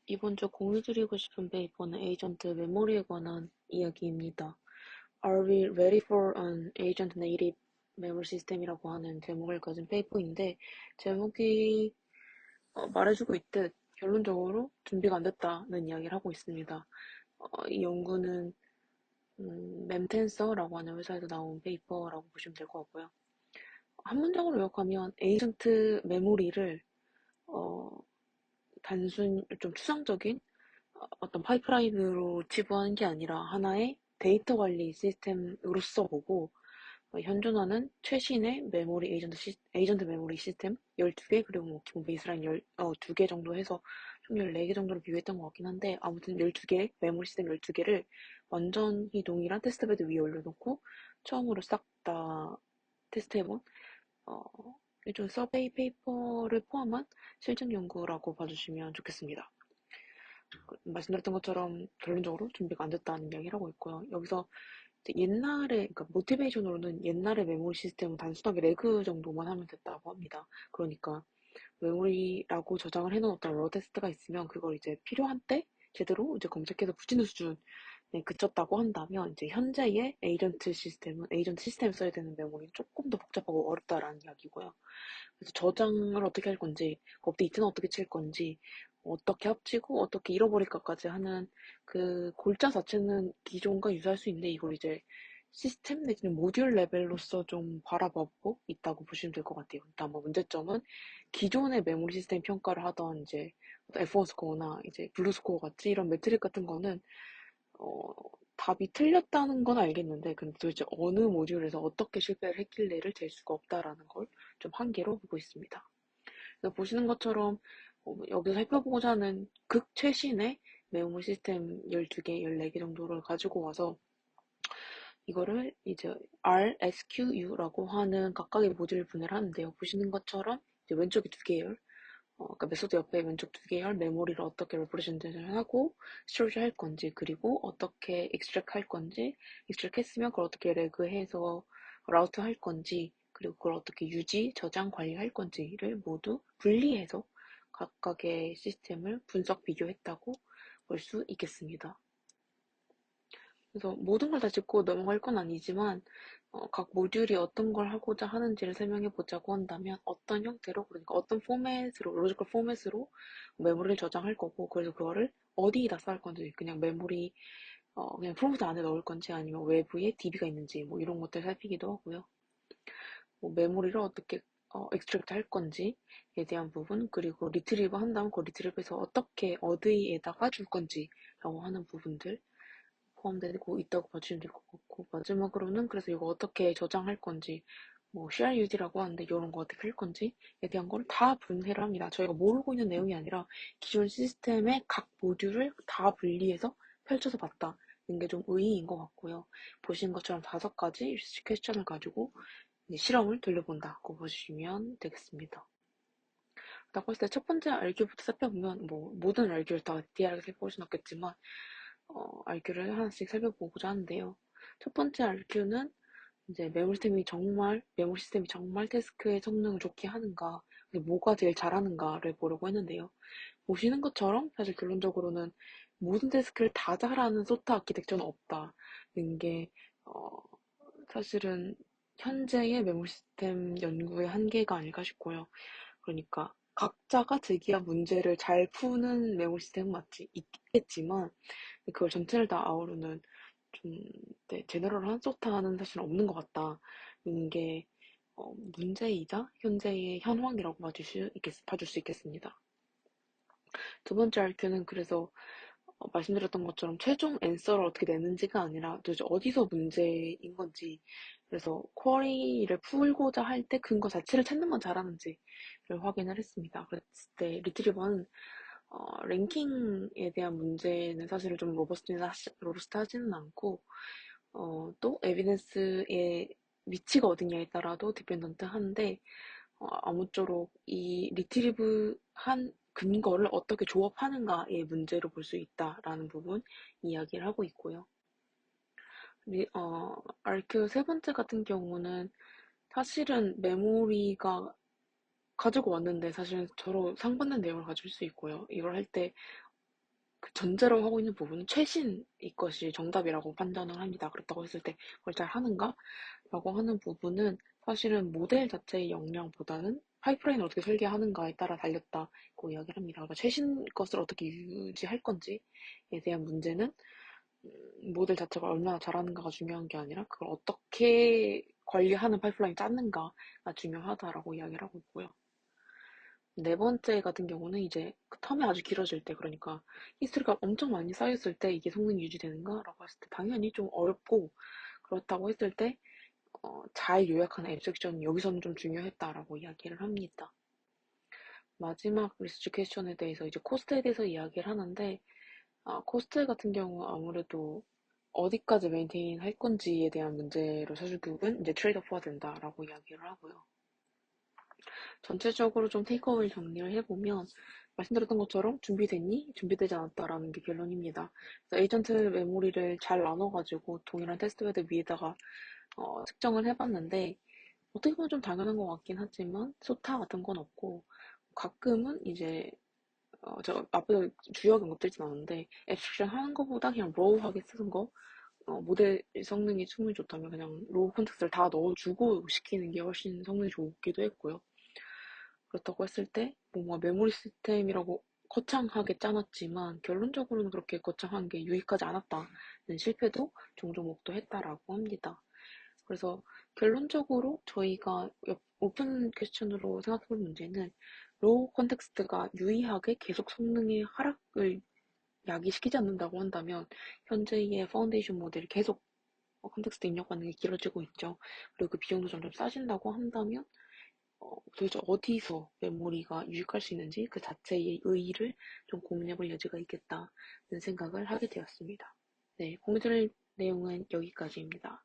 이번 주 공유드리고 싶은 페이퍼는 에이전트 메모리에 관한 이야기입니다. Are we ready for an agent native memory system이라고 하는 제목을 가진 페이퍼인데, 제목이 말해주고 있듯 결론적으로 준비가 안 됐다는 이야기를 하고 있습니다. 이 연구는 memtensor라고 하는 회사에서 나온 페이퍼라고 보시면 될 것 같고요. 한 문장으로 요약하면 에이전트 메모리를 어, 단순 좀 추상적인 어떤 파이프라인으로 치부하는 게 아니라 하나의 데이터 관리 시스템으로서 보고 현존하는 최신의 에이전트 메모리 시스템 12개 그리고 뭐 기본 베이스라인 2개 정도 해서 총 14개 정도로 비교했던 것 같긴 한데 아무튼 12개 메모리 시스템 12개를 완전히 동일한 테스트베드 위에 올려놓고 처음으로 싹 다 테스트해본 어, 일종 서베이 페이퍼를 포함한 실증 연구라고 봐주시면 좋겠습니다. 말씀드렸던 것처럼 결론적으로 준비가 안 됐다는 이야기를 하고 있고요. 여기서 옛날에, 그러니까 모티베이션으로는 옛날의 메모리 시스템은 단순하게 레그 정도만 하면 됐다고 합니다. 그러니까 메모리라고 저장을 해놓은 어떤 러 테스트가 있으면 그걸 이제 필요한 때 제대로 이제 검색해서 붙이는 수준에 그쳤다고 한다면 이제 현재의 에이전트 시스템을 써야 되는 메모리는 조금 더 복잡하고 어렵다라는 이야기고요. 그래서 저장을 어떻게 할 건지, 업데이트는 어떻게 칠 건지, 어떻게 합치고 어떻게 잃어버릴까까지 하는 그 골자 자체는 기존과 유사할 수 있는데 이걸 이제 시스템 내지는 모듈 레벨로서 좀 바라보고 있다고 보시면 될 것 같아요. 일단 뭐 문제점은 기존의 메모리 시스템 평가를 하던 이제 F1 스코어나 이제 블루 스코어 같이 이런 매트릭 같은 거는 어, 답이 틀렸다는 건 알겠는데, 근데 도대체 어느 모듈에서 어떻게 실패를 했길래를 잴 수가 없다라는 걸 좀 한계로 보고 있습니다. 그래서 보시는 것처럼 여기서 살펴보고자 하는 극 최신의 메모리 시스템 12개, 14개 정도를 가지고 와서 이거를 이제 RSQU라고 하는 각각의 모듈을 분해를 하는데요. 보시는 것처럼 이제 왼쪽이 두 계열, 그러니까 메소드 옆에 왼쪽 두 계열 메모리를 어떻게 레프레젠테이션을 하고 스토리지 할 건지 그리고 어떻게 익스트랙 할 건지 익스트랙 했으면 그걸 어떻게 레그해서 라우트 할 건지 그리고 그걸 어떻게 유지, 저장, 관리할 건지를 모두 분리해서 각각의 시스템을 분석 비교했다고 볼 수 있겠습니다. 그래서 모든 걸 다 짚고 넘어갈 건 아니지만 각 모듈이 어떤 걸 하고자 하는지를 설명해 보자고 한다면 어떤 형태로 그러니까 어떤 포맷으로 로지컬 포맷으로 메모리를 저장할 거고 그래서 그거를 어디에다 쌓을 건지 그냥 메모리 그냥 프롬프트 안에 넣을 건지 아니면 외부에 DB가 있는지 뭐 이런 것들 살피기도 하고요. 뭐 메모리를 어떻게 익스트랙트 할 건지에 대한 부분 그리고 리트리브 한다면 그 리트리브에서 어떻게 어디에다가 줄 건지라고 하는 부분들 포함되고 있다고 봐주시면 될 것 같고 마지막으로는 그래서 이거 어떻게 저장할 건지 뭐 CRUD라고 하는데 이런 거 어떻게 할 건지에 대한 걸 다 분해를 합니다. 저희가 모르고 있는 내용이 아니라 기존 시스템의 각 모듈을 다 분리해서 펼쳐서 봤다는 게 좀 의의인 것 같고요. 보신 것처럼 5가지 리서치 퀘스천을 가지고 실험을 돌려본다고 보시면 되겠습니다. 라고 했을 때 첫 번째 RQ부터 살펴보면 뭐 모든 RQ를 다 디테일하게 살펴볼 수는 없겠지만 RQ를 하나씩 살펴보고자 하는데요. 첫 번째 RQ는 이제 메모리 시스템이 정말 태스크의 성능을 좋게 하는가, 뭐가 제일 잘하는가를 보려고 했는데요. 보시는 것처럼 사실 결론적으로는 모든 태스크를 다 잘하는 소타 아키텍처는 없다는 게, 사실은 현재의 메모리 시스템 연구의 한계가 아닐까 싶고요. 그러니까 각자가 제기한 문제를 잘 푸는 메모리 시스템은 있겠지만, 그걸 전체를 다 아우르는 좀 제너럴한 소타는 사실 없는 것 같다는 게 문제이자 현재의 현황이라고 봐줄 수 있겠습니다. 두 번째 RQ는 그래서 말씀드렸던 것처럼 최종 앤서를 어떻게 내는지가 아니라 도대체 어디서 문제인 건지 그래서 쿼리를 풀고자 할 때 근거 자체를 찾는 건 잘하는지를 확인을 했습니다. 그랬을 때 리트리버는 랭킹에 대한 문제는 사실은 좀 로버스트하지는 않고 또 에비던스의 위치가 어디냐에 따라도 디펜던트 한데 아무쪼록 이 리트리브한 근거를 어떻게 조합하는가의 문제로 볼 수 있다라는 부분 이야기를 하고 있고요. RQ 세 번째 같은 경우는 사실은 메모리가 가지고 왔는데 사실은 서로 상반된 내용을 가질 수 있고요. 이걸 할 때 그 전제로 하고 있는 부분은 최신 이것이 정답이라고 판단을 합니다. 그렇다고 했을 때 그걸 잘 하는가? 라고 하는 부분은 사실은 모델 자체의 역량보다는 파이프라인을 어떻게 설계하는가에 따라 달렸다고 이야기를 합니다. 그러니까 최신 것을 어떻게 유지할 건지에 대한 문제는 모델 자체가 얼마나 잘하는가가 중요한 게 아니라 그걸 어떻게 관리하는 파이프라인 짰는가가 중요하다라고 이야기를 하고 있고요. 네 번째 같은 경우는 이제 그 텀이 아주 길어질 때, 그러니까 히스토리가 엄청 많이 쌓였을 때 이게 성능이 유지되는가라고 했을 때 당연히 좀 어렵고, 그렇다고 했을 때 잘 요약하는 앱섹션이 여기서는 좀 중요했다라고 이야기를 합니다. 마지막 리서치 퀘스천에 대해서 이제 코스트에 대해서 이야기를 하는데, 코스트 같은 경우 아무래도 어디까지 메인테인 할 건지에 대한 문제로 사실 결국은 이제 트레이드오프가 된다라고 이야기를 하고요. 전체적으로 좀 테이크어웨이 정리를 해보면 말씀드렸던 것처럼 준비됐니? 준비되지 않았다라는 게 결론입니다. 그래서 에이전트 메모리를 잘 나눠가지고 동일한 테스트베드 위에다가 측정을 해봤는데 어떻게 보면 좀 당연한 것 같긴 하지만 소타 같은 건 없고 가끔은 이제 제가 앞에서 주요하게 못 들진 않았는데 앱스트랙션 하는 것보다 그냥 로우하게 쓰는 거 모델 성능이 충분히 좋다면 그냥 로우 콘텍스트를 다 넣어주고 시키는 게 훨씬 성능이 좋기도 했고요. 그렇다고 했을 때 뭔가 메모리 시스템이라고 거창하게 짜놨지만 결론적으로는 그렇게 거창한 게 유익하지 않았다는 실패도 종종 목도했다라고 합니다. 그래서 결론적으로 저희가 오픈 퀘스천으로 생각해볼 문제는 로우 컨텍스트가 유의하게 계속 성능의 하락을 야기시키지 않는다고 한다면 현재의 파운데이션 모델이 계속 컨텍스트 입력하는 게 길어지고 있죠. 그리고 그 비용도 점점 싸진다고 한다면 도대체 어디서 메모리가 유익할 수 있는지 그 자체의 의의를 좀 고민해볼 여지가 있겠다는 생각을 하게 되었습니다. 네, 공유드릴 내용은 여기까지입니다.